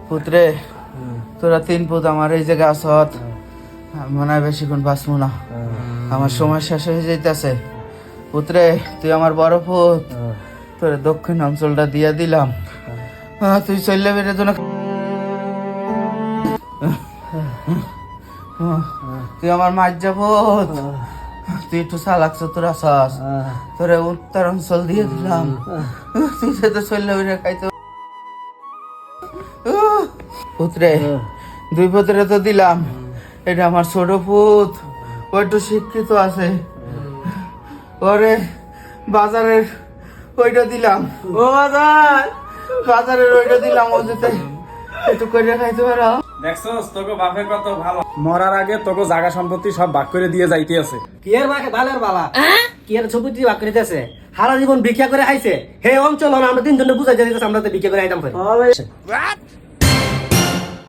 পুত্রে তোরা 3 পুত আমার এই জায়গায় আসত, মনে হয় বেশিক্ষণ বাঁচবো না, আমার সময় শেষ হয়ে যাইতেছে। পুত্রে তুই আমার বড় পুত, তোর দক্ষিণ অঞ্চলটা দিয়ে দিলাম, তুই চললে বেড়ে তো না। তুই আমার মার যাবত, তুই একটু চালাক চতুর আসাস, তোরে উত্তর অঞ্চল দিয়ে দিলাম, তুই তো চললে বেড়ে খাইতে। পুত্রে 2 পুত্রে তো দিলাম, এটা আমার ছোট পুত, ও একটু শিক্ষিত আছে, ওরে বাজারের ওইটা দিলাম, ও বাজার বাজারের ওইটা দিলাম, ও যেতে একটু করে খাইতে পারো। দেখছস তোকে বাপের কত ভালো, মরার আগে তোকে জায়গা সম্পত্তি সব ভাগ করে দিয়ে যাইতে আছে। কি এর মাকে ভালের বালা কি এর ছবি ভাগ করিতেছে, সারা জীবন ভিক্ষা করে খাইছে, হে অঞ্চল আমরা 3 জনে বুঝাই দিতেছে, আমরা তো ভিক্ষা করে আইতাম।